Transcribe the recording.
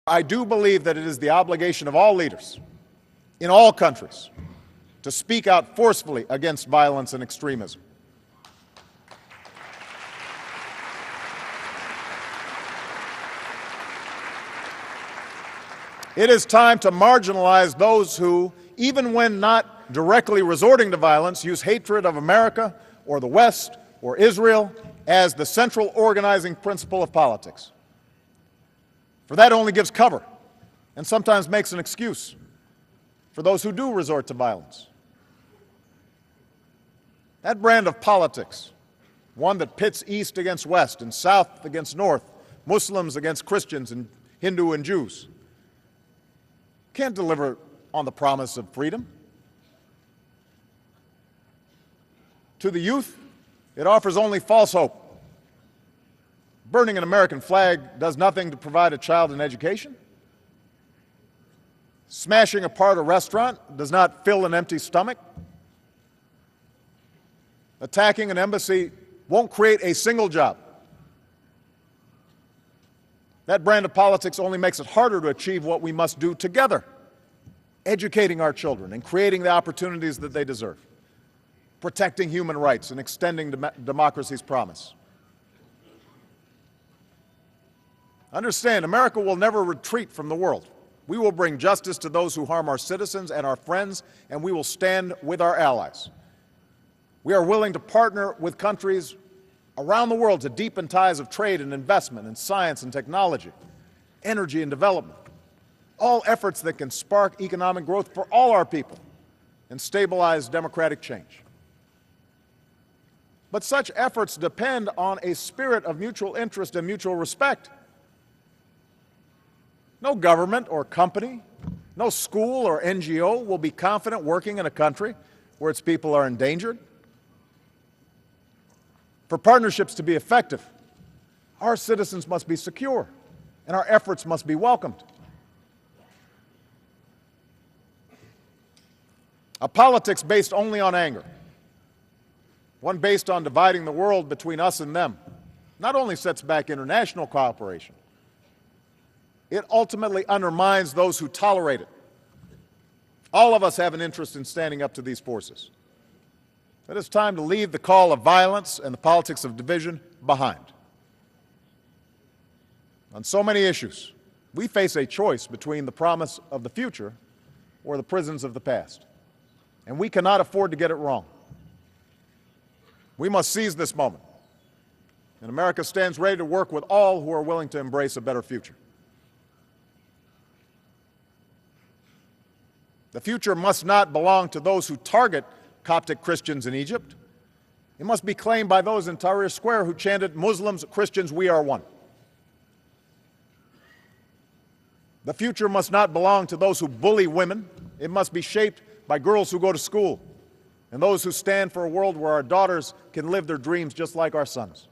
I do believe that it is the obligation of all leaders in all countries to speak out forcefully against violence and extremism. It is time to marginalize those who, even when not directly resorting to violence, use hatred of America or the West or Israel as the central organizing principle of politics. For that only gives cover and sometimes makes an excuse for those who do resort to violence. That brand of politics, one that pits East against West and South against North, Muslims against Christians and Hindu and Jews, can't deliver on the promise of freedom. To the youth, it offers only false hope. Burning an American flag does nothing to provide a child an education. Smashing apart a restaurant does not fill an empty stomach. Attacking an embassy won't create a single job. That brand of politics only makes it harder to achieve what we must do together, educating our children and creating the opportunities that they deserve, protecting human rights and extending democracy's promise. Understand, America will never retreat from the world. We will bring justice to those who harm our citizens and our friends, and we will stand with our allies. We are willing to partner with countries around the world to deepen ties of trade and investment in science and technology, energy and development, all efforts that can spark economic growth for all our people and stabilize democratic change. But such efforts depend on a spirit of mutual interest and mutual respect. No government or company, no school or NGO will be confident working in a country where its people are endangered. For partnerships to be effective, our citizens must be secure, and our efforts must be welcomed. A politics based only on anger, one based on dividing the world between us and them, not only sets back international cooperation, it ultimately undermines those who tolerate it. All of us have an interest in standing up to these forces. It is time to leave the call of violence and the politics of division behind. On so many issues, we face a choice between the promise of the future or the prisons of the past, and we cannot afford to get it wrong. We must seize this moment, and America stands ready to work with all who are willing to embrace a better future. The future must not belong to those who target Coptic Christians in Egypt. It must be claimed by those in Tahrir Square who chanted, "Muslims, Christians, we are one." The future must not belong to those who bully women. It must be shaped by girls who go to school and those who stand for a world where our daughters can live their dreams just like our sons.